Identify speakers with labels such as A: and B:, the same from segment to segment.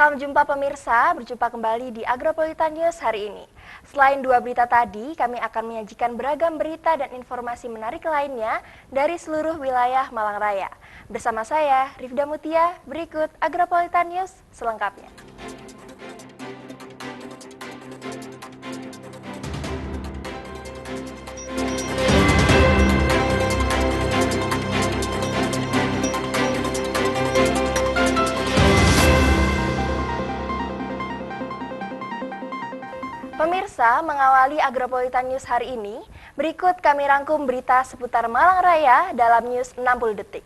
A: Salam jumpa pemirsa, berjumpa kembali di Agropolitan News hari ini. Selain dua berita tadi, kami akan menyajikan beragam berita dan informasi menarik lainnya dari seluruh wilayah Malang Raya. Bersama saya, Rifda Mutia, berikut Agropolitan News selengkapnya. Pemirsa, mengawali Agropolitan News hari ini, berikut kami rangkum berita seputar Malang Raya dalam News 60 Detik.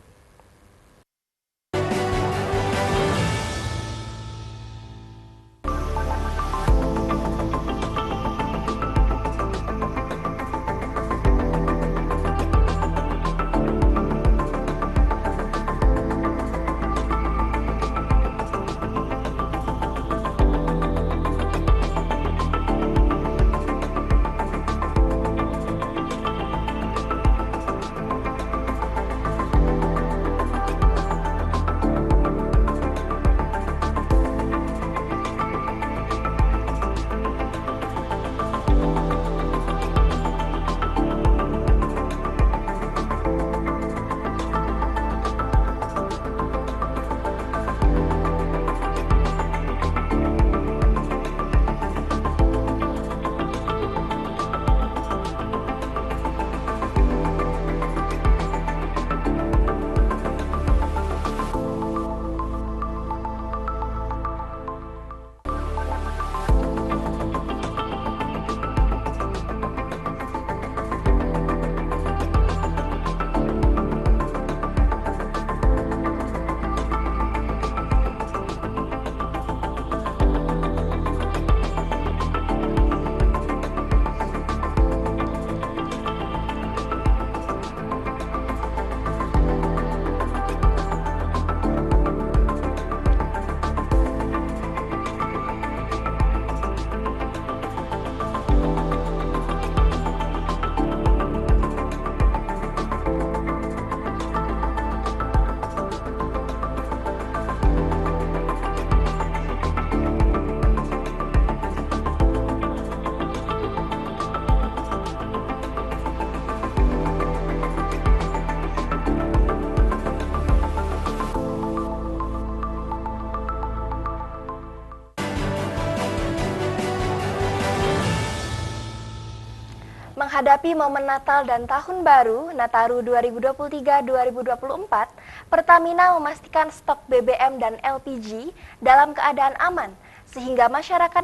A: Menghadapi momen Natal dan Tahun Baru Nataru 2023-2024, Pertamina memastikan stok BBM dan LPG dalam keadaan aman, sehingga masyarakat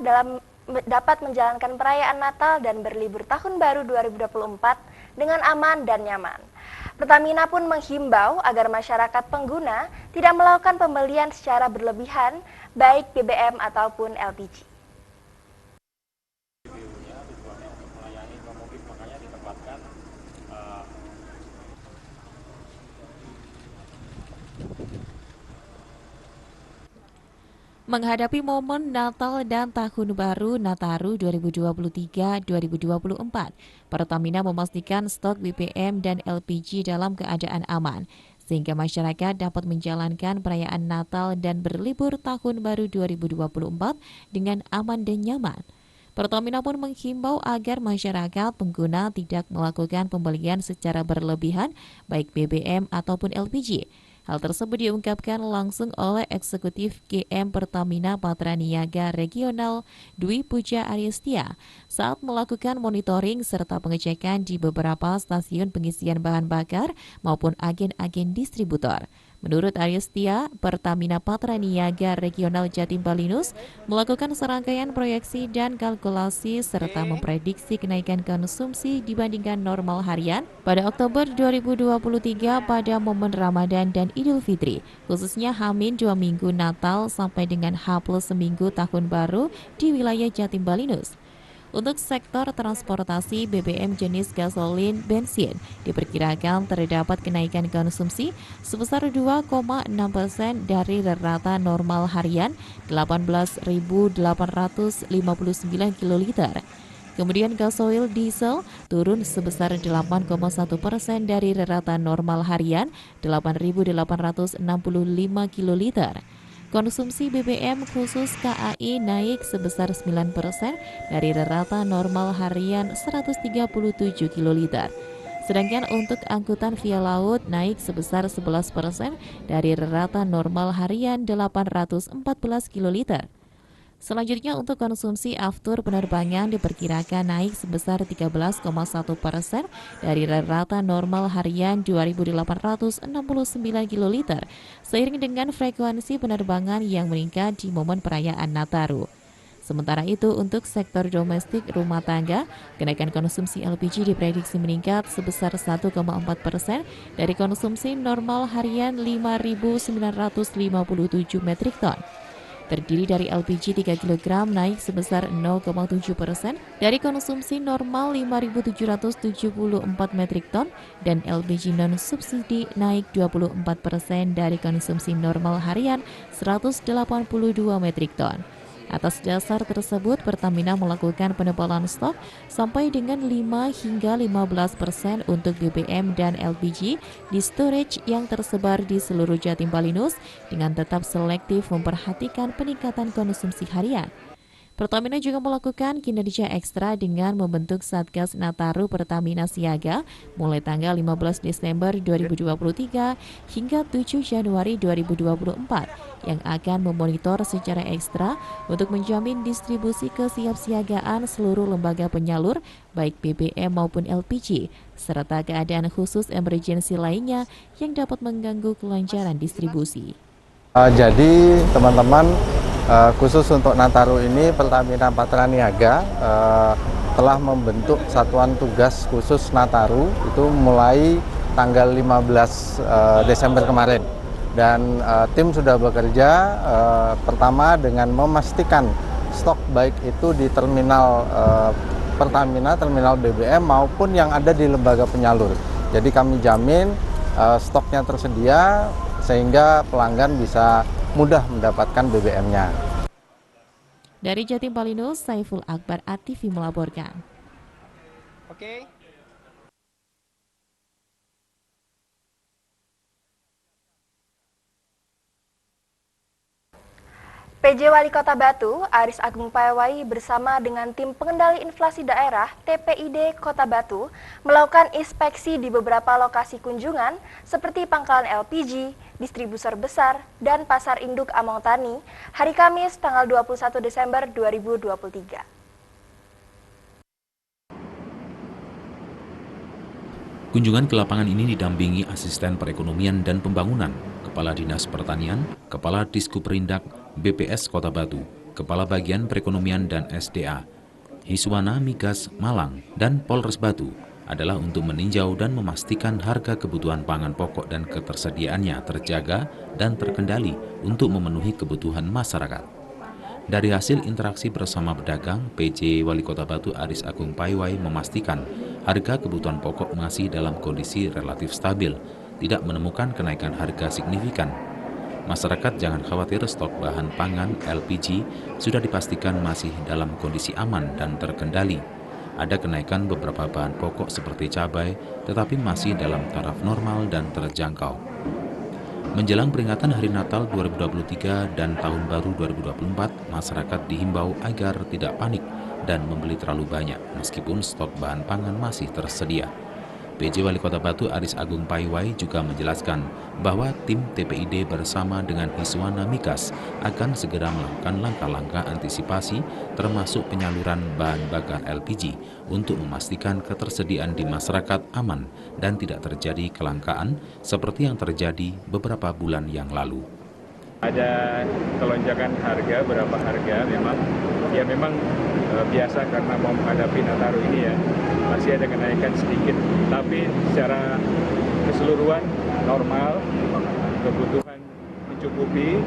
A: dapat menjalankan perayaan Natal dan berlibur Tahun Baru 2024 dengan aman dan nyaman. Pertamina pun menghimbau agar masyarakat pengguna tidak melakukan pembelian secara berlebihan, baik BBM ataupun LPG.
B: Menghadapi momen Natal dan Tahun Baru Nataru 2023-2024, Pertamina memastikan stok BBM dan LPG dalam keadaan aman, sehingga masyarakat dapat menjalankan perayaan Natal dan berlibur Tahun Baru 2024 dengan aman dan nyaman. Pertamina pun menghimbau agar masyarakat pengguna tidak melakukan pembelian secara berlebihan, baik BBM ataupun LPG. Hal tersebut diungkapkan langsung oleh Eksekutif GM Pertamina Patraniaga Regional Dwi Puja Aryastia saat melakukan monitoring serta pengecekan di beberapa stasiun pengisian bahan bakar maupun agen-agen distributor. Menurut Aryastia, Pertamina Patraniaga Regional Jatim Balinus melakukan serangkaian proyeksi dan kalkulasi serta memprediksi kenaikan konsumsi dibandingkan normal harian pada Oktober 2023 pada momen Ramadan dan Idul Fitri, khususnya H-2 minggu Natal sampai dengan H+ seminggu Tahun Baru di wilayah Jatim Balinus. Untuk sektor transportasi BBM jenis gasolin bensin diperkirakan terdapat kenaikan konsumsi sebesar 2,6% dari rata normal harian 18.859 kiloliter. Kemudian gasoil diesel turun sebesar 8,1% dari rata normal harian 8.865 kiloliter. Konsumsi BBM khusus KAI naik sebesar 9% dari rata normal harian 137 kiloliter. Sedangkan untuk angkutan via laut naik sebesar 11% dari rata normal harian 814 kiloliter. Selanjutnya untuk konsumsi aftur penerbangan diperkirakan naik sebesar 13,1% dari rata normal harian 2.869 kiloliter, seiring dengan frekuensi penerbangan yang meningkat di momen perayaan Nataru. Sementara itu, untuk sektor domestik rumah tangga, kenaikan konsumsi LPG diprediksi meningkat sebesar 1,4% dari konsumsi normal harian 5.957 metrik ton. Terdiri dari LPG 3 kg naik sebesar 0,7% dari konsumsi normal 5.774 metrik ton dan LPG non-subsidi naik 24% dari konsumsi normal harian 182 metrik ton. Atas dasar tersebut, Pertamina melakukan penebalan stok sampai dengan 5 hingga 15% untuk BBM dan LPG di storage yang tersebar di seluruh Jatim Balinus dengan tetap selektif memperhatikan peningkatan konsumsi harian. Pertamina juga melakukan kinerja ekstra dengan membentuk Satgas Nataru Pertamina Siaga mulai tanggal 15 Desember 2023 hingga 7 Januari 2024 yang akan memonitor secara ekstra untuk menjamin distribusi kesiapsiagaan seluruh lembaga penyalur baik BBM maupun LPG serta keadaan khusus emergensi lainnya yang dapat mengganggu kelancaran distribusi.
C: Jadi teman-teman, khusus untuk Nataru ini Pertamina Patraniaga telah membentuk satuan tugas khusus Nataru itu mulai tanggal 15 Desember kemarin. Dan tim sudah bekerja pertama dengan memastikan stok baik itu di terminal Pertamina, terminal BBM maupun yang ada di lembaga penyalur. Jadi kami jamin stoknya tersedia sehingga pelanggan bisa mudah mendapatkan BBM-nya.
B: Dari Jatim Balinus, Saiful Akbar ATV melaporkan.
D: Oke.
A: PJ Wali Kota Batu, Aris Agung Payawai bersama dengan tim pengendali inflasi daerah TPID Kota Batu melakukan inspeksi di beberapa lokasi kunjungan seperti pangkalan LPG, distributor besar, dan pasar induk Among Tani hari Kamis tanggal 21 Desember 2023.
E: Kunjungan ke lapangan ini didampingi Asisten Perekonomian dan Pembangunan, Kepala Dinas Pertanian, Kepala Diskuperindak BPS Kota Batu, Kepala Bagian Perekonomian dan SDA, Hiswana Migas Malang, dan Polres Batu adalah untuk meninjau dan memastikan harga kebutuhan pangan pokok dan ketersediaannya terjaga dan terkendali untuk memenuhi kebutuhan masyarakat. Dari hasil interaksi bersama pedagang, PJ Wali Kota Batu Aris Agung Payawai memastikan harga kebutuhan pokok masih dalam kondisi relatif stabil, tidak menemukan kenaikan harga signifikan. Masyarakat jangan khawatir, stok bahan pangan LPG sudah dipastikan masih dalam kondisi aman dan terkendali. Ada kenaikan beberapa bahan pokok seperti cabai, tetapi masih dalam taraf normal dan terjangkau. Menjelang peringatan Hari Natal 2023 dan Tahun Baru 2024, masyarakat dihimbau agar tidak panik dan membeli terlalu banyak meskipun stok bahan pangan masih tersedia. PJ Wali Kota Batu Aris Agung Payawai juga menjelaskan bahwa tim TPID bersama dengan Hiswana Migas akan segera melakukan langkah-langkah antisipasi termasuk penyaluran bahan bakar LPG untuk memastikan ketersediaan di masyarakat aman dan tidak terjadi kelangkaan seperti yang terjadi beberapa bulan yang lalu.
D: Ada kelonjakan harga, berapa harga memang biasa karena mau menghadapi Nataru ini ya, masih ada kenaikan sedikit, tapi secara keseluruhan normal, kebutuhan mencukupi,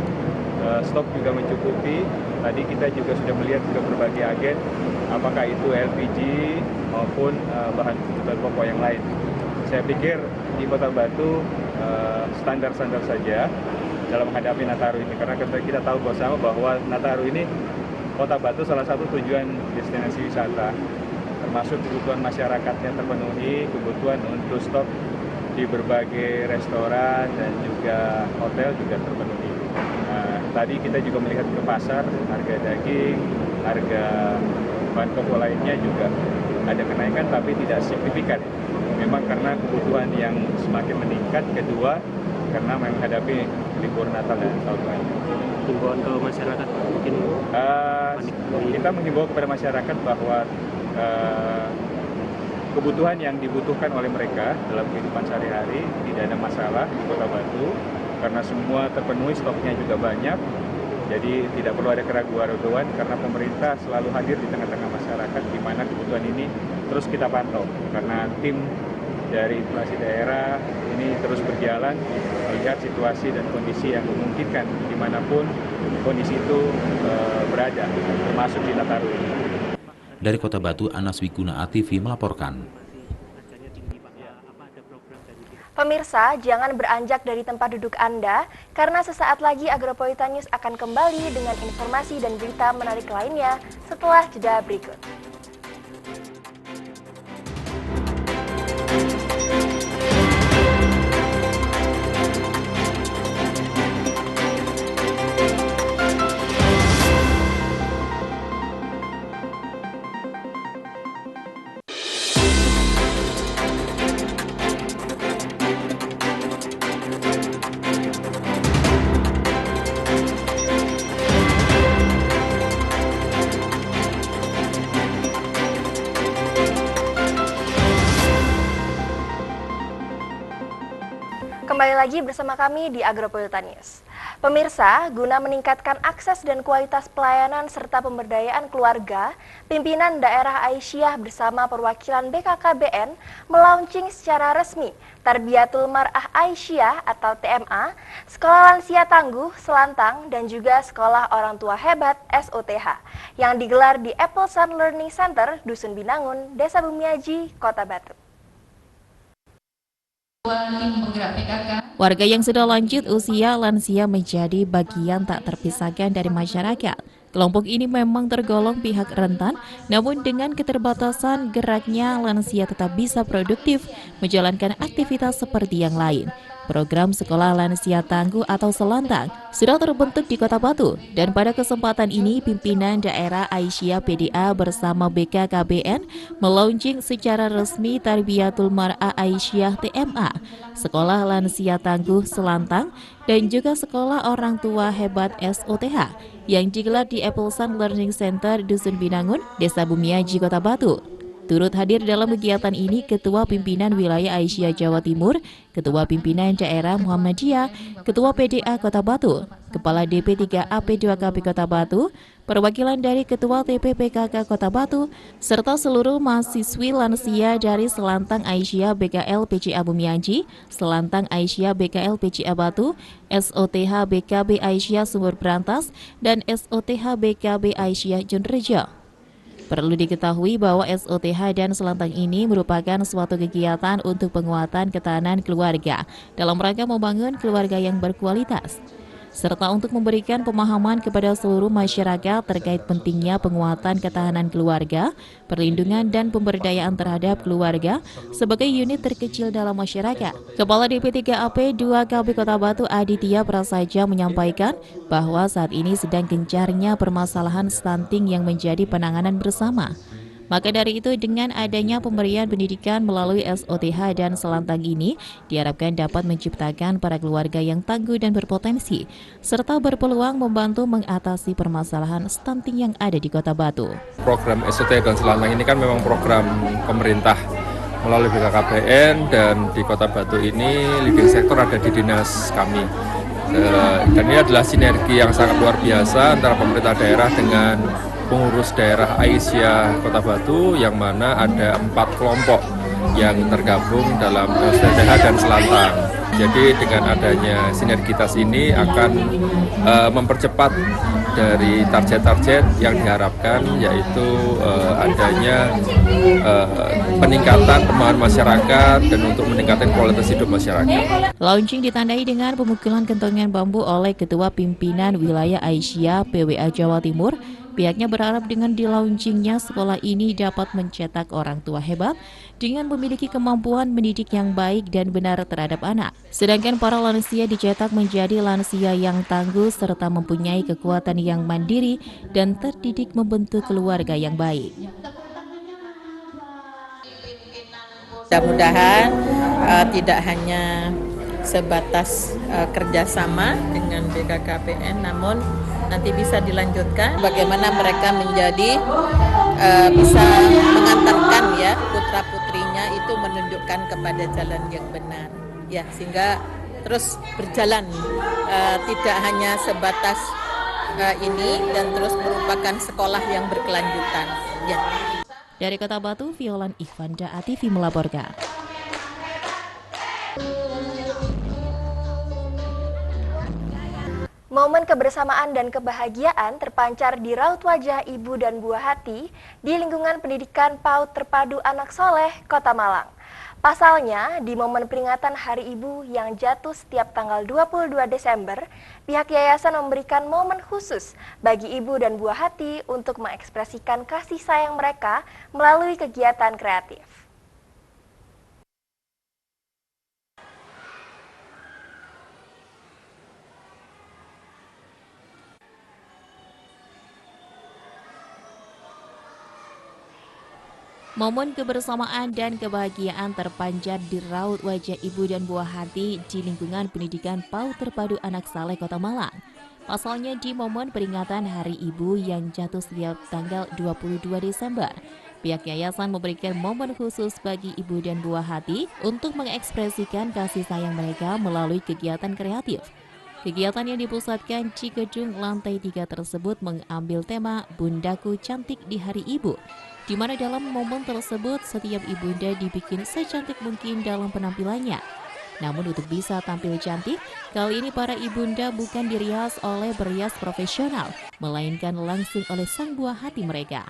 D: stok juga mencukupi. Tadi kita juga sudah melihat ke berbagai agen, apakah itu LPG maupun bahan kebutuhan pokok yang lain. Saya pikir di Kota Batu standar-standar saja dalam menghadapi Nataru ini, karena kita tahu bersama bahwa Nataru ini Kota Batu salah satu tujuan destinasi wisata, termasuk kebutuhan masyarakatnya terpenuhi, kebutuhan untuk stok di berbagai restoran dan juga hotel juga terpenuhi. tadi kita juga melihat ke pasar, harga daging, harga bahan pokok lainnya juga ada kenaikan tapi tidak signifikan. Memang karena kebutuhan yang semakin meningkat, kedua karena menghadapi libur Natal dan Tahun Baru.
F: Himbauan ke masyarakat mungkin
D: kita menghimbau kepada masyarakat bahwa kebutuhan yang dibutuhkan oleh mereka dalam kehidupan sehari-hari tidak ada masalah di Kota Batu karena semua terpenuhi, stoknya juga banyak. Jadi tidak perlu ada keraguan-keraguan karena pemerintah selalu hadir di tengah-tengah masyarakat di mana kebutuhan ini terus kita pantau karena tim dari inflasi daerah ini terus berjalan melihat situasi dan kondisi yang memungkinkan dimanapun kondisi itu berada, termasuk di Nataru ini.
E: Dari Kota Batu, Anas Wiguna ATV melaporkan.
A: Pemirsa, jangan beranjak dari tempat duduk Anda, karena sesaat lagi Agropolitan News akan kembali dengan informasi dan berita menarik lainnya setelah jeda berikut. Kembali lagi bersama kami di Agropolitan News. Pemirsa, guna meningkatkan akses dan kualitas pelayanan serta pemberdayaan keluarga, pimpinan daerah Aisyah bersama perwakilan BKKBN melaunching secara resmi Tarbiyatul Mar'ah Aisyah atau TMA, Sekolah Lansia Tangguh, Selantang, dan juga Sekolah Orang Tua Hebat SOTH yang digelar di Apple Sun Learning Center, Dusun Binangun, Desa Bumiaji, Kota Batu.
B: Warga yang sudah lanjut usia lansia menjadi bagian tak terpisahkan dari masyarakat. Kelompok ini memang tergolong pihak rentan, namun dengan keterbatasan geraknya lansia tetap bisa produktif menjalankan aktivitas seperti yang lain. Program Sekolah Lansia Tangguh atau Selantang sudah terbentuk di Kota Batu, dan pada kesempatan ini pimpinan daerah Aisyah PDA bersama BKKBN melaunching secara resmi Tarbiyatul Mar'ah Aisyah TMA, Sekolah Lansia Tangguh Selantang, dan juga Sekolah Orang Tua Hebat SOTH yang digelar di Apple Sun Learning Center Dusun Binangun, Desa Bumiaji, Kota Batu. Turut hadir dalam kegiatan ini Ketua Pimpinan Wilayah Aisyah Jawa Timur, Ketua Pimpinan Daerah Muhammadiyah, Ketua PDA Kota Batu, Kepala DP3AP2KB Kota Batu, perwakilan dari Ketua TPPKK Kota Batu, serta seluruh mahasiswi lansia dari Selantang Aisyah BKL PCA Bumiaji, Selantang Aisyah BKL PCA Batu, SOTH BKB Aisyah Sumur Brantas, dan SOTH BKB Aisyah Jonrejo. Perlu diketahui bahwa SOTH dan Selantang ini merupakan suatu kegiatan untuk penguatan ketahanan keluarga dalam rangka membangun keluarga yang berkualitas, serta untuk memberikan pemahaman kepada seluruh masyarakat terkait pentingnya penguatan ketahanan keluarga, perlindungan dan pemberdayaan terhadap keluarga sebagai unit terkecil dalam masyarakat. Kepala DP3AP 2KB Kota Batu Aditya Prasaja menyampaikan bahwa saat ini sedang gencarnya permasalahan stunting yang menjadi penanganan bersama. Maka dari itu, dengan adanya pemberian pendidikan melalui SOTH dan Selantang ini, diharapkan dapat menciptakan para keluarga yang tangguh dan berpotensi, serta berpeluang membantu mengatasi permasalahan stunting yang ada di Kota Batu.
G: Program SOTH dan Selantang ini kan memang program pemerintah melalui BKKBN, dan di Kota Batu ini leading sektor ada di dinas kami. Dan ini adalah sinergi yang sangat luar biasa antara pemerintah daerah dengan pengurus daerah Aisyah Kota Batu, yang mana ada 4 kelompok yang tergabung dalam SOTH dan Selantang. Jadi dengan adanya sinergitas ini akan mempercepat dari target-target yang diharapkan, yaitu adanya peningkatan pemahaman masyarakat dan untuk meningkatkan kualitas hidup masyarakat.
B: Launching ditandai dengan pemukulan kentongan bambu oleh Ketua Pimpinan Wilayah Aisyah PWA Jawa Timur, Pihaknya berharap dengan di-launchingnya sekolah ini dapat mencetak orang tua hebat dengan memiliki kemampuan mendidik yang baik dan benar terhadap anak. Sedangkan para lansia dicetak menjadi lansia yang tangguh serta mempunyai kekuatan yang mandiri dan terdidik membentuk keluarga yang baik.
H: Mudah-mudahan tidak hanya sebatas kerjasama dengan BKKBN, namun nanti bisa dilanjutkan bagaimana mereka menjadi bisa mengantarkan ya putra-putrinya itu menunjukkan kepada jalan yang benar ya, sehingga terus berjalan tidak hanya sebatas ini dan terus merupakan sekolah yang berkelanjutan ya.
B: Dari Kota Batu, Violan Ikhvanda ATV melaporkan.
A: Momen kebersamaan dan kebahagiaan terpancar di raut wajah ibu dan buah hati di lingkungan pendidikan PAUD Terpadu Anak Soleh, Kota Malang. Pasalnya, di momen peringatan Hari Ibu yang jatuh setiap tanggal 22 Desember, pihak yayasan memberikan momen khusus bagi ibu dan buah hati untuk mengekspresikan kasih sayang mereka melalui kegiatan kreatif.
B: Momen kebersamaan dan kebahagiaan terpancar di raut wajah ibu dan buah hati di lingkungan pendidikan PAUD Terpadu Anak Soleh, Kota Malang. Pasalnya di momen peringatan Hari Ibu yang jatuh setiap tanggal 22 Desember, pihak yayasan memberikan momen khusus bagi ibu dan buah hati untuk mengekspresikan kasih sayang mereka melalui kegiatan kreatif. Kegiatan yang dipusatkan Cikejung Lantai 3 tersebut mengambil tema Bundaku Cantik di Hari Ibu, di mana dalam momen tersebut setiap ibunda dibikin secantik mungkin dalam penampilannya. Namun untuk bisa tampil cantik, kali ini para ibunda bukan dirias oleh berias profesional, melainkan langsung oleh sang buah hati mereka.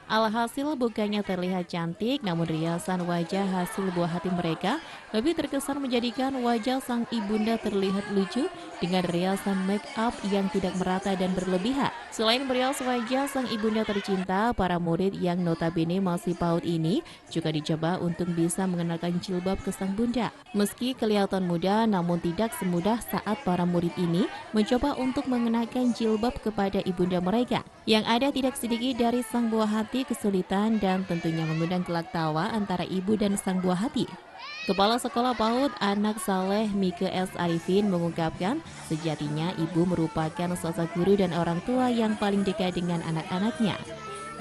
B: Alhasil bukannya terlihat cantik, namun riasan wajah hasil buah hati mereka lebih terkesan menjadikan wajah sang ibunda terlihat lucu dengan riasan make up yang tidak merata dan berlebihan. Selain merias wajah sang ibunda tercinta, para murid yang notabene masih PAUD ini juga dicoba untuk bisa mengenakan jilbab ke sang bunda. Meski kelihatan mudah, namun tidak semudah saat para murid ini mencoba untuk mengenakan jilbab kepada ibunda mereka. Yang ada tidak sedikit dari sang buah hati kesulitan dan tentunya mengundang gelak tawa antara ibu dan sang buah hati. Kepala Sekolah PAUD Anak Soleh Mike S. Arifin mengungkapkan sejatinya ibu merupakan sosok guru dan orang tua yang paling dekat dengan anak-anaknya.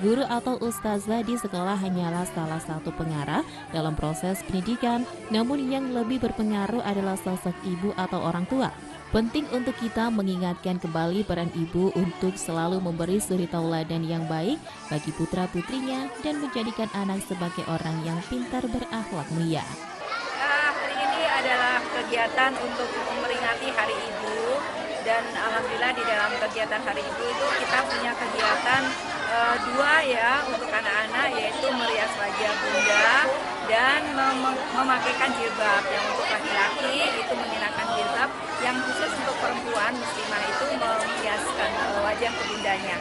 B: Guru atau ustazah di sekolah hanyalah salah satu pengarah dalam proses pendidikan, namun yang lebih berpengaruh adalah sosok ibu atau orang tua. Penting untuk kita mengingatkan kembali peran ibu untuk selalu memberi suri tauladan yang baik bagi putra-putrinya dan menjadikan anak sebagai orang yang pintar berakhlak mulia.
I: Hari ini adalah kegiatan untuk memperingati Hari Ibu, dan alhamdulillah di dalam kegiatan Hari Ibu itu kita punya kegiatan dua ya untuk anak-anak, yaitu merias wajah bunda dan memakaikan jilbab. Yang untuk laki-laki itu mengenakan jilbab, yang khusus untuk perempuan muslimah itu menghiaskan wajah ke bundanya.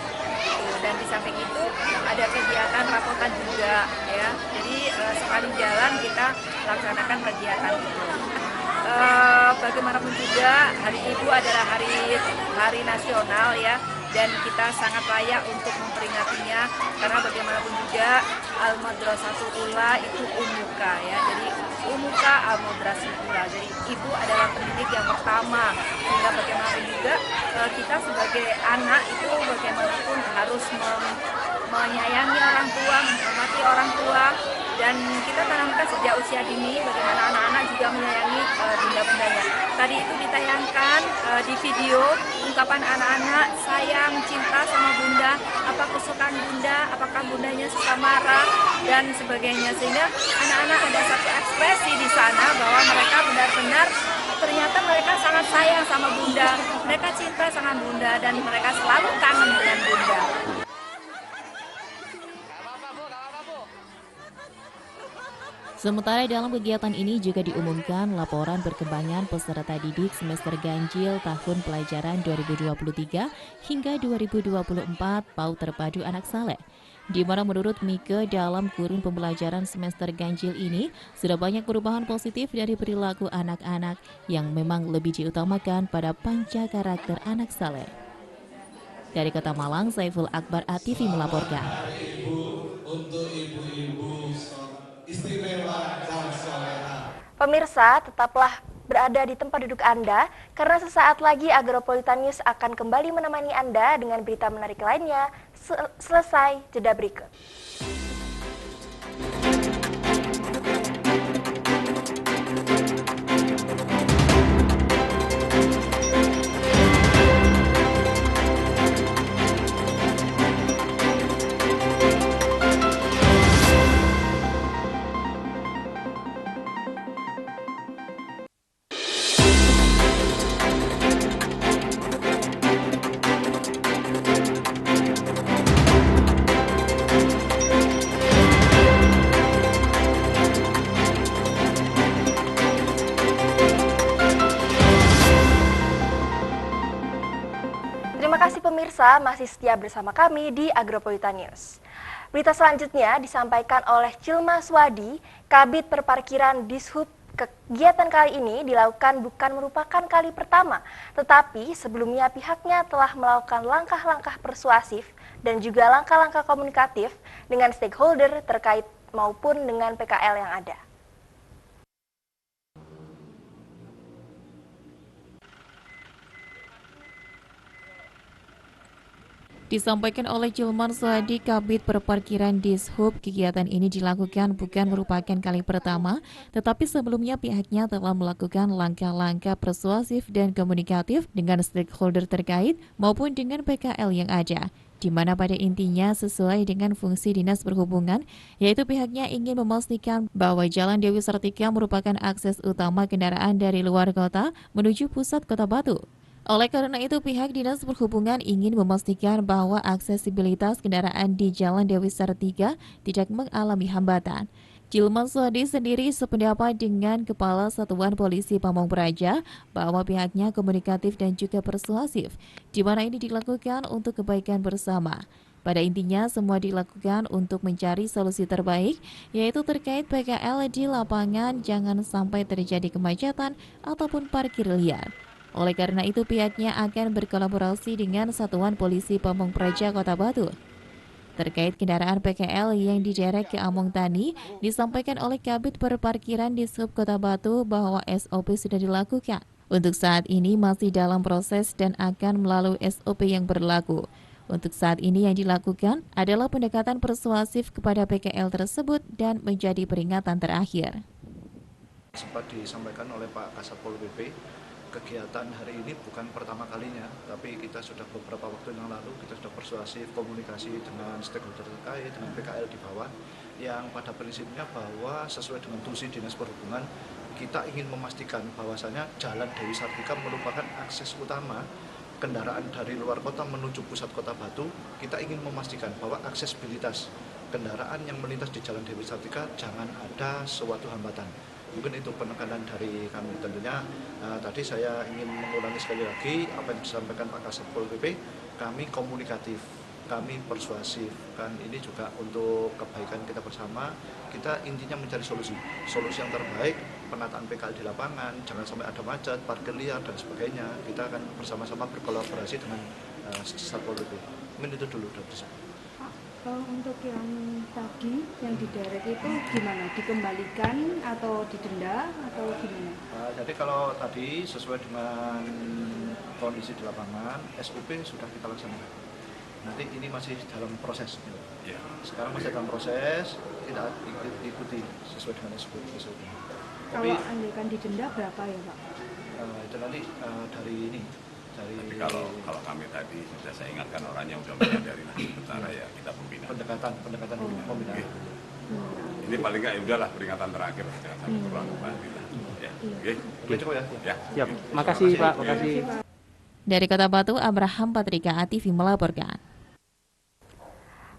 I: Dan di samping itu ada kegiatan rapotan juga ya. Jadi sekali jalan kita laksanakan kegiatan itu. Bagaimanapun juga Hari Ibu adalah hari nasional ya, dan kita sangat layak untuk memperingatinya karena bagaimanapun juga Al-Madrasatul Ula itu umuka ya. Jadi umuka Al-Madrasatul Ula. Jadi ibu adalah pendidik yang pertama, sehingga bagaimanapun juga kita sebagai anak itu bagaimanapun harus menyayangi orang tua, menghormati orang tua, dan kita tanamkan sejak usia dini bagaimana anak-anak juga menyayangi bunda-bundanya. Tadi itu ditayangkan di video ungkapan anak-anak sayang, cinta sama bunda, apa kesukaan bunda, apakah bundanya suka marah dan sebagainya, sehingga anak-anak ada satu ekspresi di sana bahwa mereka benar-benar ternyata mereka sangat sayang sama bunda, mereka cinta sama bunda, dan mereka selalu kangen dengan bunda.
B: Sementara dalam kegiatan ini juga diumumkan laporan perkembangan peserta didik semester ganjil tahun pelajaran 2023 hingga 2024 PAUD Terpadu Anak Saleh. Di mana menurut Mike dalam kurun pembelajaran semester ganjil ini sudah banyak perubahan positif dari perilaku anak-anak yang memang lebih diutamakan pada panca karakter anak saleh. Dari Kota Malang, Saiful Akbar ATV melaporkan.
J: Untuk ibu-ibu istimewa dan soleha.
A: Pemirsa, tetaplah berada di tempat duduk Anda karena sesaat lagi Agropolitan News akan kembali menemani Anda dengan berita menarik lainnya selesai jeda berikut. Terima kasih pemirsa masih setia bersama kami di Agropolitan News. Berita selanjutnya disampaikan oleh Cilma Swadi, Kabid Perparkiran Dishub. Kegiatan kali ini dilakukan bukan merupakan kali pertama, tetapi sebelumnya pihaknya telah melakukan langkah-langkah persuasif dan juga langkah-langkah komunikatif dengan stakeholder terkait maupun dengan PKL yang ada.
B: Disampaikan oleh Cilman Swadi, Kabid Perparkiran Dishub, kegiatan ini dilakukan bukan merupakan kali pertama, tetapi sebelumnya pihaknya telah melakukan langkah-langkah persuasif dan komunikatif dengan stakeholder terkait maupun dengan PKL yang ada, di mana pada intinya sesuai dengan fungsi Dinas Perhubungan, yaitu pihaknya ingin memastikan bahwa Jalan Dewi Sartika merupakan akses utama kendaraan dari luar kota menuju pusat Kota Batu. Oleh karena itu, pihak Dinas Perhubungan ingin memastikan bahwa aksesibilitas kendaraan di Jalan Dewi Sartika tidak mengalami hambatan. Cilman Swadi sendiri sependapat dengan Kepala Satuan Polisi Pamong Praja bahwa pihaknya komunikatif dan juga persuasif, di mana ini dilakukan untuk kebaikan bersama. Pada intinya, semua dilakukan untuk mencari solusi terbaik, yaitu terkait PKL di lapangan jangan sampai terjadi kemacetan ataupun parkir liar. Oleh karena itu, pihaknya akan berkolaborasi dengan Satuan Polisi Pamong Praja Kota Batu. Terkait kendaraan PKL yang diderek ke Among Tani, disampaikan oleh Kabid Perparkiran Dishub Kota Batu bahwa SOP sudah dilakukan. Untuk saat ini masih dalam proses dan akan melalui SOP yang berlaku. Untuk saat ini yang dilakukan adalah pendekatan persuasif kepada PKL tersebut dan menjadi peringatan terakhir.
K: Sempat disampaikan oleh Pak Kasatpol PP, kegiatan hari ini bukan pertama kalinya, tapi kita sudah beberapa waktu yang lalu kita sudah persuasif komunikasi dengan stakeholder terkait, dengan PKL di bawah, yang pada prinsipnya bahwa sesuai dengan tusi Dinas Perhubungan, kita ingin memastikan bahwasanya Jalan Dewi Sartika merupakan akses utama kendaraan dari luar kota menuju pusat Kota Batu. Kita ingin memastikan bahwa aksesibilitas kendaraan yang melintas di Jalan Dewi Sartika jangan ada suatu hambatan. Mungkin itu penekanan dari kami. Tentunya tadi saya ingin mengulangi sekali lagi apa yang disampaikan Pak Kasatpol PP, kami komunikatif, kami persuasif, kan ini juga untuk kebaikan kita bersama. Kita intinya mencari solusi yang terbaik, penataan PKL di lapangan, jangan sampai ada macet, parkir liar dan sebagainya. Kita akan bersama-sama berkolaborasi dengan Satpol PP. Mungkin itu dulu dari saya.
L: Untuk yang tadi yang diderek itu gimana? Dikembalikan atau didenda atau gimana?
K: Jadi kalau tadi sesuai dengan kondisi di lapangan, SOP sudah kita laksanakan. Nanti ini masih dalam proses. Ya. Sekarang masih dalam proses, kita ikuti sesuai dengan SOP.
L: Kalau andaikan didenda berapa ya Pak?
K: Itu nanti dari ini.
M: Tapi kalau kami tadi sudah saya ingatkan orangnya sudah menyadari, nah sementara ya kita pembinaan.
K: Pendekatan pembinaan.
M: Okay. Ini paling nggak ya udahlah peringatan terakhir, jangan sampai terulang kembali lah. Ya. Oke.
K: Cukup ya.
F: Ya. Siap. Makasih Pak. Makasih.
B: Dari Kota Batu, Abraham Patrika ATV melaporkan.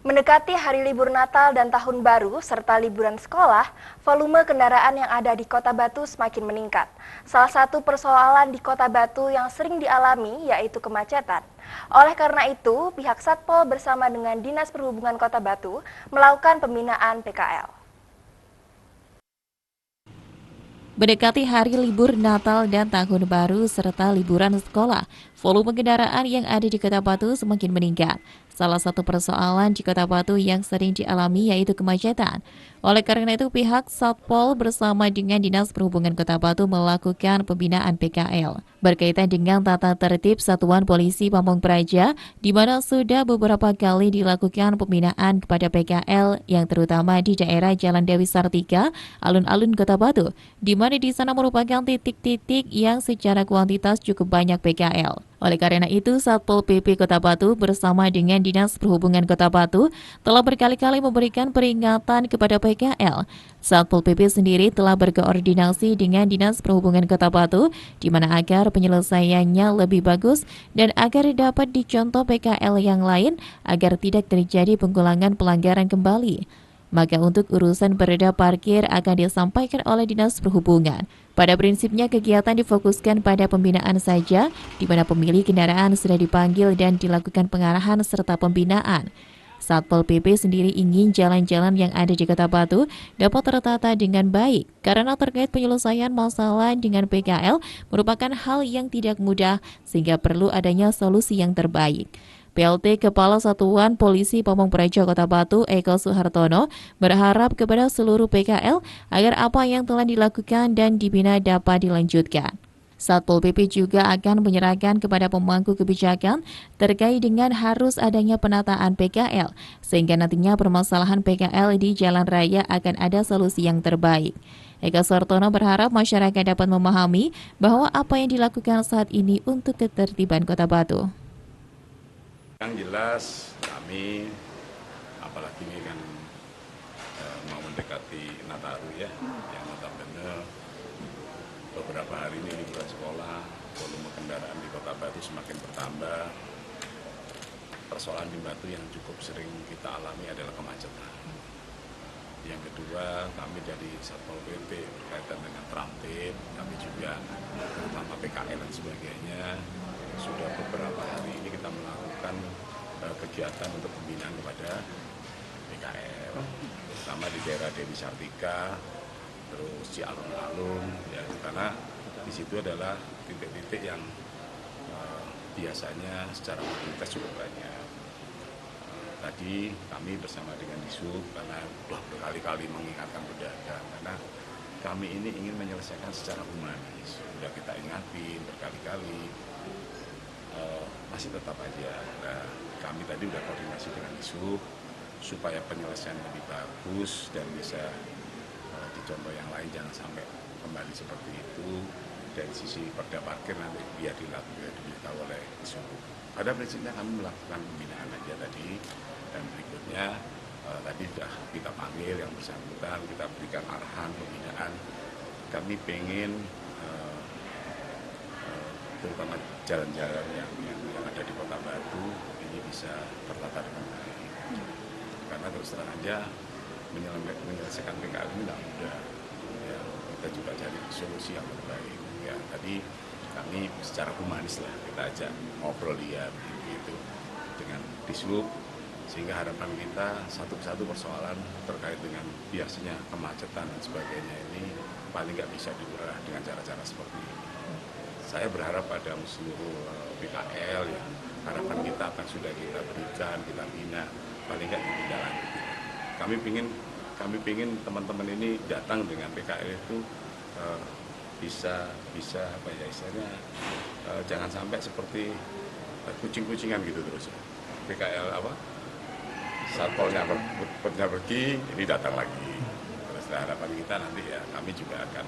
A: Mendekati hari libur Natal dan Tahun Baru serta liburan sekolah, volume kendaraan yang ada di Kota Batu semakin meningkat. Salah satu persoalan di Kota Batu yang sering dialami yaitu kemacetan. Oleh karena itu, pihak Satpol bersama dengan Dinas Perhubungan Kota Batu melakukan pembinaan PKL.
B: Mendekati hari libur Natal dan Tahun Baru serta liburan sekolah, volume kendaraan yang ada di Kota Batu semakin meningkat. Salah satu persoalan di Kota Batu yang sering dialami yaitu kemacetan. Oleh karena itu, pihak Satpol bersama dengan Dinas Perhubungan Kota Batu melakukan pembinaan PKL berkaitan dengan tata tertib Satuan Polisi Pamong Praja, di mana sudah beberapa kali dilakukan pembinaan kepada PKL yang terutama di daerah Jalan Dewi Sartika, alun-alun Kota Batu, di mana di sana merupakan titik-titik yang secara kuantitas cukup banyak PKL. Oleh karena itu, Satpol PP Kota Batu bersama dengan Dinas Perhubungan Kota Batu telah berkali-kali memberikan peringatan kepada PKL. Satpol PP sendiri telah berkoordinasi dengan Dinas Perhubungan Kota Batu, di mana agar penyelesaiannya lebih bagus dan agar dapat dicontoh PKL yang lain agar tidak terjadi pengulangan pelanggaran kembali. Maka untuk urusan perda parkir akan disampaikan oleh Dinas Perhubungan. Pada prinsipnya kegiatan difokuskan pada pembinaan saja, di mana pemilik kendaraan sudah dipanggil dan dilakukan pengarahan serta pembinaan. Satpol PP sendiri ingin jalan-jalan yang ada di Kota Batu dapat tertata dengan baik, karena terkait penyelesaian masalah dengan PKL merupakan hal yang tidak mudah, sehingga perlu adanya solusi yang terbaik. PLT Kepala Satuan Polisi Pamong Praja Kota Batu, Eko Suhartono, berharap kepada seluruh PKL agar apa yang telah dilakukan dan dibina dapat dilanjutkan. Satpol PP juga akan menyerahkan kepada pemangku kebijakan terkait dengan harus adanya penataan PKL, sehingga nantinya permasalahan PKL di jalan raya akan ada solusi yang terbaik. Eko Suhartono berharap masyarakat dapat memahami bahwa apa yang dilakukan saat ini untuk ketertiban Kota Batu.
M: Yang jelas kami, apalagi ini kan mau mendekati Nataru ya, yang notabene beberapa hari ini liburan sekolah, volume kendaraan di Kota Batu semakin bertambah. Persoalan di Batu yang cukup sering kita alami adalah kemacetan. Yang kedua, kami dari Satpol PP berkaitan dengan tramtip, kami juga terutama PKL dan sebagainya, sudah beberapa hari ini kita melakukan kegiatan untuk pembinaan kepada PKL, terutama di daerah Dewi Sartika, terus di alun-alun, ya, karena di situ adalah titik-titik yang biasanya secara mobilitas cukup banyak. Tadi kami bersama dengan Disub, karena sudah berkali-kali mengingatkan pedagang, karena kami ini ingin menyelesaikan secara humanis. Sudah kita ingatin berkali-kali, masih tetap aja. Nah, kami tadi sudah koordinasi dengan Disub supaya penyelesaian lebih bagus dan bisa dicontoh yang lain, jangan sampai kembali seperti itu. Dari sisi perda parkir nanti biar diberitahu oleh Disub. Pada prinsipnya kami melakukan pembinaan aja tadi, dan berikutnya tadi sudah kita panggil yang bersangkutan, kita berikan arahan pembinaan. Kami pengen terutama jalan-jalan yang ada di Kota Batu ini bisa tertata dengan baik. Karena terus terang aja menyelesaikan PKL ini tidak mudah. Ya, kita juga cari solusi yang terbaik. Ya, tadi kami secara humanis lah kita ajak ngobrol dia gitu dengan Disub, sehingga harapan kita satu-satu persoalan terkait dengan biasanya kemacetan dan sebagainya ini paling nggak bisa diurah dengan cara-cara seperti ini. Saya berharap pada seluruh PKL yang harapan kita akan sudah kita berikan, kita bina, paling nggak ditindaklanjuti. Kami pingin teman-teman ini datang dengan PKL itu bisa apa ya istilahnya, jangan sampai seperti kucing-kucingan gitu terus. PKL apa? Satpolnya pergi, ini datang lagi. Terus harapan kita nanti ya kami juga akan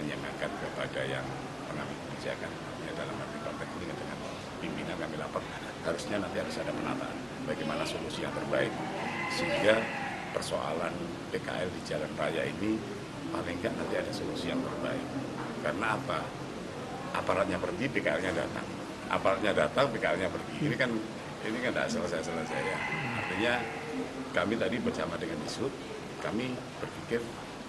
M: menyemangatkan kepada yang pengambil kebijakan, ya dalam arti konteks ini dengan pimpinan kami lapor, harusnya nanti harus ada penataan bagaimana solusi yang terbaik sehingga persoalan PKL di jalan raya ini paling nggak nanti ada solusi yang terbaik. Karena apa? Aparatnya pergi, PKL-nya datang. Aparatnya datang, PKL-nya pergi. Ini kan tidak selesai ya. Artinya kami tadi bersama dengan Dishub, kami berpikir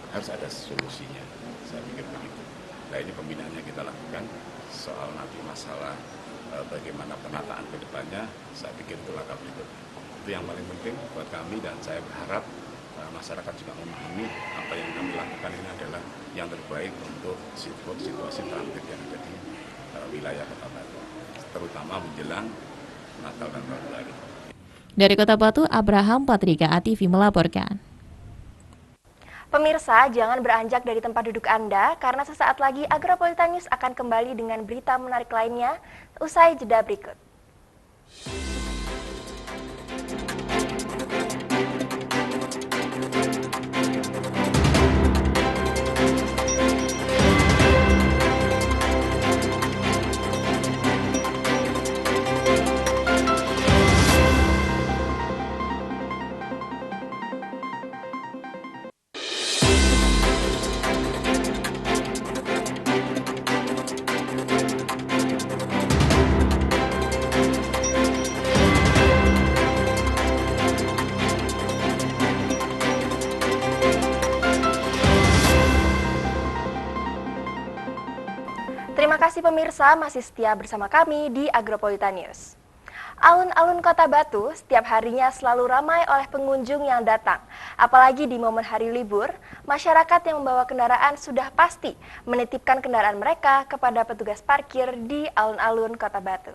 M: harus ada solusinya. Saya pikir begitu. Nah ini pembinaannya kita lakukan, soal nanti masalah bagaimana penataan ke depannya, saya pikir itu langkah berikutnya. Itu yang paling penting buat kami dan saya berharap masyarakat juga memahami apa yang kami lakukan ini adalah yang terbaik untuk situasi transit yang ada di wilayah Kota Batu, terutama menjelang Natal dan Tahun Baru.
B: Dari Kota Batu, Abraham Patrika ATV melaporkan.
A: Pemirsa, jangan beranjak dari tempat duduk Anda, karena sesaat lagi Agropolitan News akan kembali dengan berita menarik lainnya, usai jeda berikut. Terima kasih pemirsa masih setia bersama kami di Agropolitan News. Alun-alun Kota Batu setiap harinya selalu ramai oleh pengunjung yang datang. Apalagi di momen hari libur, masyarakat yang membawa kendaraan sudah pasti menitipkan kendaraan mereka kepada petugas parkir di alun-alun Kota Batu.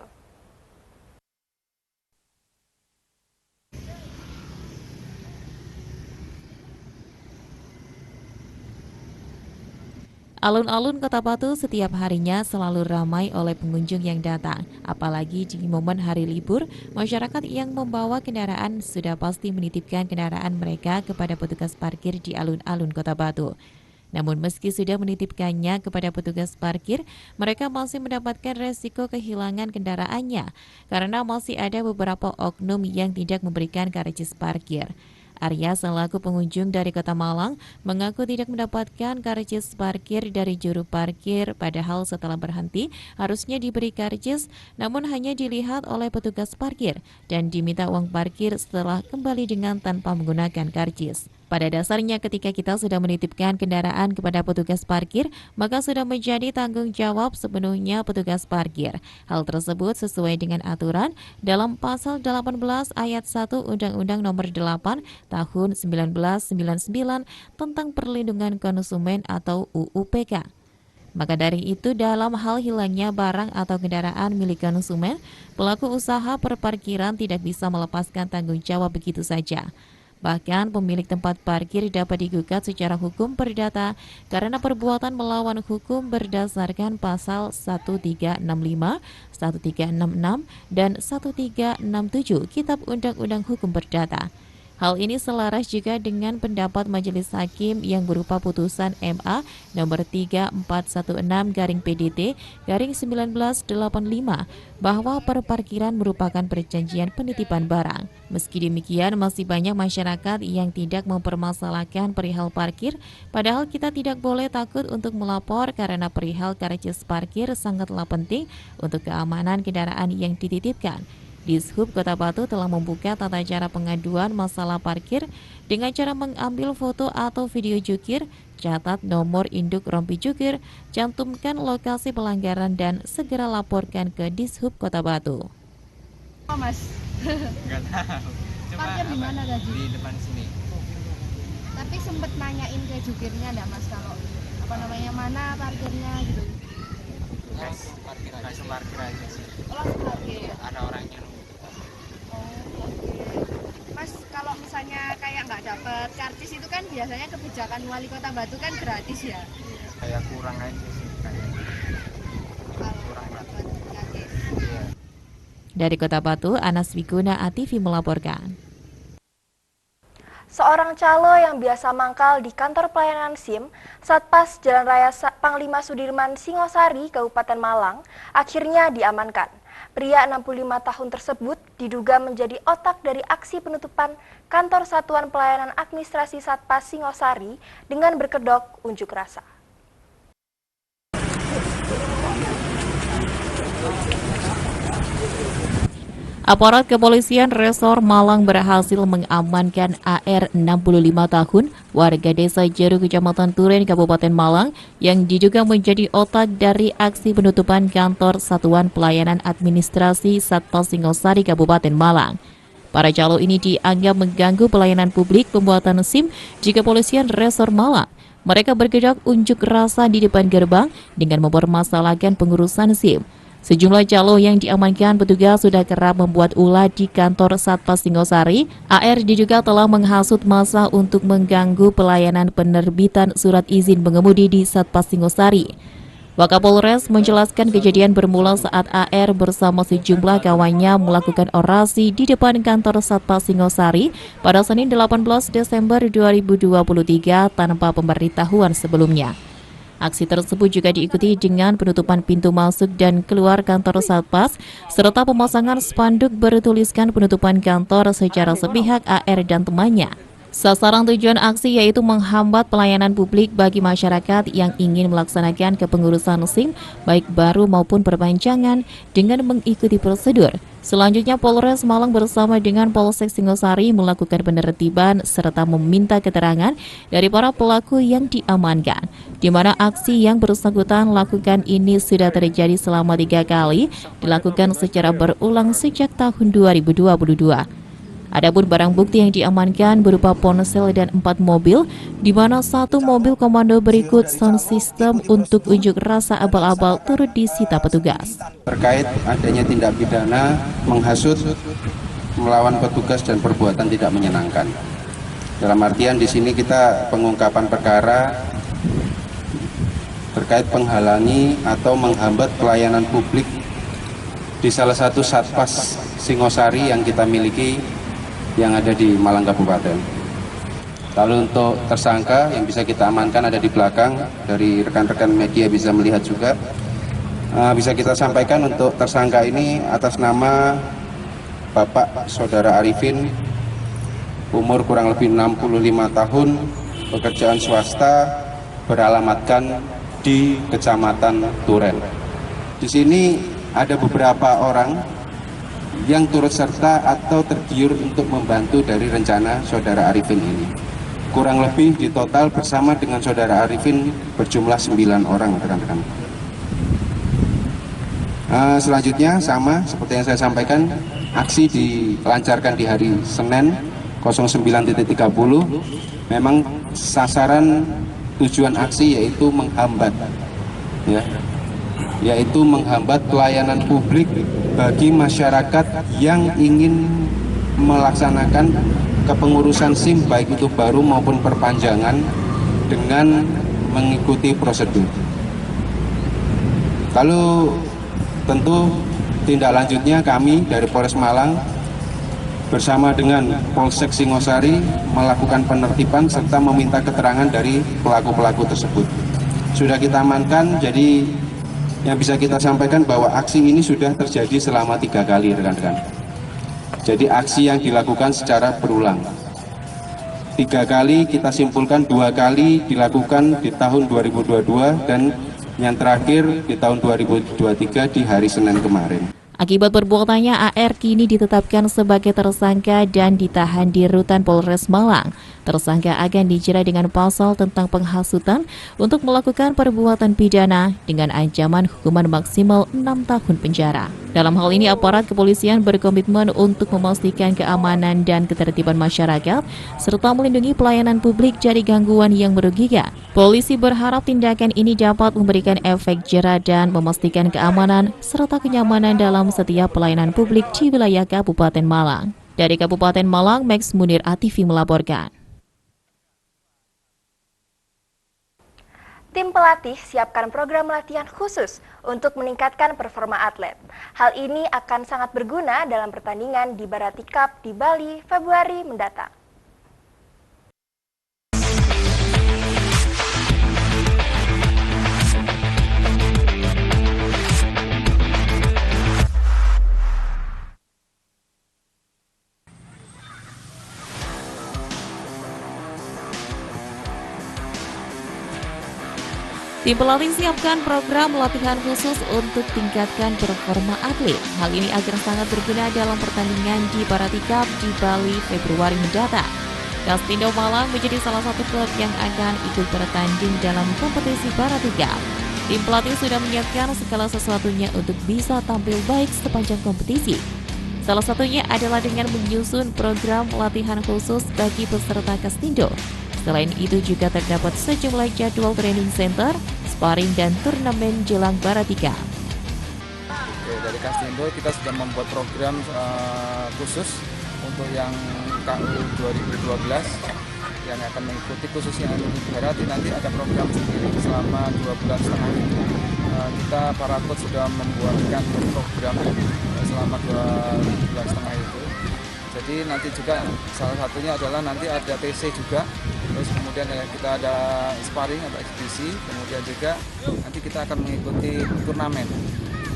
B: Alun-alun Kota Batu setiap harinya selalu ramai oleh pengunjung yang datang. Apalagi di momen hari libur, masyarakat yang membawa kendaraan sudah pasti menitipkan kendaraan mereka kepada petugas parkir di alun-alun Kota Batu. Namun meski sudah menitipkannya kepada petugas parkir, mereka masih mendapatkan resiko kehilangan kendaraannya karena masih ada beberapa oknum yang tidak memberikan karcis parkir. Arya selaku pengunjung dari Kota Malang mengaku tidak mendapatkan karcis parkir dari juru parkir, padahal setelah berhenti harusnya diberi karcis, namun hanya dilihat oleh petugas parkir dan diminta uang parkir setelah kembali dengan tanpa menggunakan karcis. Pada dasarnya ketika kita sudah menitipkan kendaraan kepada petugas parkir, maka sudah menjadi tanggung jawab sepenuhnya petugas parkir. Hal tersebut sesuai dengan aturan dalam pasal 18 ayat 1 Undang-Undang Nomor 8 Tahun 1999 tentang Perlindungan Konsumen atau UU-PK. Maka dari itu, dalam hal hilangnya barang atau kendaraan milik konsumen, pelaku usaha perparkiran tidak bisa melepaskan tanggung jawab begitu saja. Bahkan pemilik tempat parkir dapat digugat secara hukum perdata karena perbuatan melawan hukum berdasarkan pasal 1365, 1366, dan 1367 Kitab Undang-Undang Hukum Perdata. Hal ini selaras juga dengan pendapat Majelis Hakim yang berupa putusan MA nomor 3416/PDT/1985 bahwa perparkiran merupakan perjanjian penitipan barang. Meski demikian, masih banyak masyarakat yang tidak mempermasalahkan perihal parkir, padahal kita tidak boleh takut untuk melapor karena perihal karcis parkir sangatlah penting untuk keamanan kendaraan yang dititipkan. Dishub Kota Batu telah membuka tata cara pengaduan masalah parkir dengan cara mengambil foto atau video jukir, catat nomor induk rompi jukir, cantumkan lokasi pelanggaran dan segera laporkan ke Dishub Kota Batu.
N: Oh mas? Enggak tahu. Parkir di mana Gaji? Di depan sini. Tapi sempet nanyain ke jukirnya enggak mas kalau mana parkirnya gitu? Mas, parkir aja. Langsung parkir aja sih. Langsung parkir. Ada orangnya. Mas, kalau misalnya kayak nggak dapet karcis itu kan biasanya kebijakan Wali Kota Batu kan gratis ya? Kayak kurang aja sih kayaknya. Kurang dapet karcis. Iya.
B: Dari Kota Batu, Anas Wiguna ATV melaporkan.
A: Seorang calo yang biasa mangkal di kantor pelayanan SIM Satpas Jalan Raya Panglima Sudirman Singosari, Kabupaten Malang, akhirnya diamankan. Pria 65 tahun tersebut diduga menjadi otak dari aksi penutupan kantor Satuan Pelayanan Administrasi Satpas Singosari dengan berkedok unjuk rasa.
B: Aparat kepolisian Resor Malang berhasil mengamankan AR 65 tahun, warga desa Jeru, Kecamatan Turen, Kabupaten Malang, yang diduga menjadi otak dari aksi penutupan kantor Satuan Pelayanan Administrasi Satpas Singosari, Kabupaten Malang. Para calo ini dianggap mengganggu pelayanan publik pembuatan SIM di Kepolisian Resor Malang. Mereka bergerak unjuk rasa di depan gerbang dengan mempermasalahkan pengurusan SIM. Sejumlah calo yang diamankan petugas sudah kerap membuat ulah di kantor Satpas Singosari. AR diduga telah menghasut massa untuk mengganggu pelayanan penerbitan surat izin mengemudi di Satpas Singosari. Wakapolres menjelaskan kejadian bermula saat AR bersama sejumlah kawannya melakukan orasi di depan kantor Satpas Singosari pada Senin 18 Desember 2023 tanpa pemberitahuan sebelumnya. Aksi tersebut juga diikuti dengan penutupan pintu masuk dan keluar kantor Satpas, serta pemasangan spanduk bertuliskan penutupan kantor secara sepihak AR dan temannya. Sasaran tujuan aksi yaitu menghambat pelayanan publik bagi masyarakat yang ingin melaksanakan kepengurusan SIM, baik baru maupun perpanjangan, dengan mengikuti prosedur. Selanjutnya, Polres Malang bersama dengan Polsek Singosari melakukan penertiban serta meminta keterangan dari para pelaku yang diamankan, di mana aksi yang bersangkutan lakukan ini sudah terjadi selama 3 kali, dilakukan secara berulang sejak tahun 2022. Adapun barang bukti yang diamankan berupa ponsel dan 4 mobil, di mana 1 mobil komando berikut sound system untuk unjuk rasa abal-abal turut disita petugas.
O: Terkait adanya tindak pidana menghasut, melawan petugas dan perbuatan tidak menyenangkan. Dalam artian di sini kita pengungkapan perkara terkait penghalangi atau menghambat pelayanan publik di salah satu Satpas Singosari yang kita miliki yang ada di Malang Kabupaten. Lalu untuk tersangka yang bisa kita amankan ada di belakang, dari rekan-rekan media bisa melihat juga. Bisa kita sampaikan untuk tersangka ini atas nama Bapak Saudara Arifin, umur kurang lebih 65 tahun, pekerjaan swasta, beralamatkan di Kecamatan Turen. Di sini ada beberapa orang yang turut serta atau tergiur untuk membantu dari rencana Saudara Arifin ini. Kurang lebih di total bersama dengan Saudara Arifin berjumlah 9 orang, rekan-rekan. Selanjutnya sama seperti yang saya sampaikan, aksi dilancarkan di hari Senin 09.30. Memang sasaran tujuan aksi yaitu menghambat, yaitu menghambat pelayanan publik bagi masyarakat yang ingin melaksanakan kepengurusan SIM baik itu baru maupun perpanjangan dengan mengikuti prosedur. Lalu tentu tindak lanjutnya kami dari Polres Malang bersama dengan Polsek Singosari melakukan penertiban serta meminta keterangan dari pelaku-pelaku tersebut. Sudah kita amankan, jadi yang bisa kita sampaikan bahwa aksi ini sudah terjadi selama 3 kali, rekan-rekan. Jadi aksi yang dilakukan secara berulang. 3 kali kita simpulkan, 2 kali dilakukan di tahun 2022 dan yang terakhir di tahun 2023 di hari Senin kemarin.
B: Akibat perbuatannya, AR kini ditetapkan sebagai tersangka dan ditahan di Rutan Polres Malang. Tersangka akan dijerat dengan pasal tentang penghasutan untuk melakukan perbuatan pidana dengan ancaman hukuman maksimal 6 tahun penjara. Dalam hal ini, aparat kepolisian berkomitmen untuk memastikan keamanan dan ketertiban masyarakat, serta melindungi pelayanan publik dari gangguan yang merugikan. Polisi berharap tindakan ini dapat memberikan efek jera dan memastikan keamanan serta kenyamanan dalam setiap pelayanan publik di wilayah Kabupaten Malang. Dari Kabupaten Malang, Max Munir ATV melaporkan.
A: Tim pelatih siapkan program latihan khusus untuk meningkatkan performa atlet. Hal ini akan sangat berguna dalam pertandingan di Bharati Cup di Bali Februari mendatang.
B: Tim pelatih siapkan program latihan khusus untuk tingkatkan performa atlet. Hal ini agar sangat berguna dalam pertandingan di Bharati Cup di Bali Februari mendatang. Gastindo Malang menjadi salah satu klub yang akan ikut bertanding dalam kompetisi Bharati Cup. Tim pelatih sudah menyiapkan segala sesuatunya untuk bisa tampil baik sepanjang kompetisi. Salah satunya adalah dengan menyusun program latihan khusus bagi peserta Gastindo. Selain itu juga terdapat sejumlah jadwal training center, sparring dan turnamen jelang Bharati Cup.
P: Dari Gastindo kita sudah membuat program khusus untuk yang KU 2012 yang akan mengikuti khususnya untuk Bharati. Nanti ada program sendiri selama 2 bulan setengah itu. Kita para coach sudah membuatkan program selama 2 bulan setengah itu. Jadi nanti juga salah satunya adalah nanti ada TC juga, terus kemudian kita ada sparring atau eksibisi, kemudian juga nanti kita akan mengikuti turnamen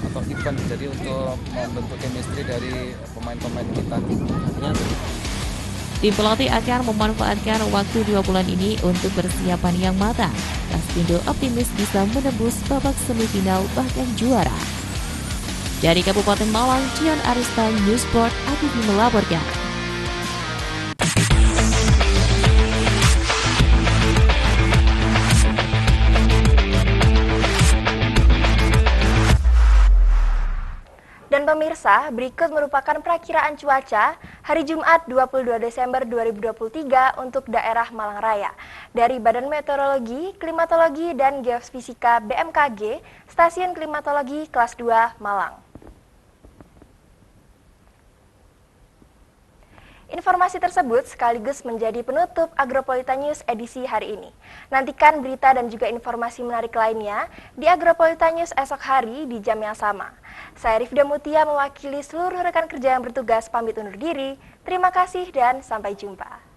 P: atau event, jadi untuk membentuk chemistry dari pemain-pemain kita.
B: Tim pelatih akan memanfaatkan waktu 2 bulan ini untuk persiapan yang matang. Gastindo optimis bisa menembus babak semifinal bahkan juara. Dari Kabupaten Malang, Dion Arista, Newsport, ATV melaporkan.
A: Dan pemirsa, berikut merupakan perakiraan cuaca hari Jumat 22 Desember 2023 untuk daerah Malang Raya. Dari Badan Meteorologi, Klimatologi, dan Geofisika BMKG, Stasiun Klimatologi Kelas 2 Malang. Informasi tersebut sekaligus menjadi penutup Agropolita News edisi hari ini. Nantikan berita dan juga informasi menarik lainnya di Agropolita News esok hari di jam yang sama. Saya Rifda Mutia mewakili seluruh rekan kerja yang bertugas pamit undur diri. Terima kasih dan sampai jumpa.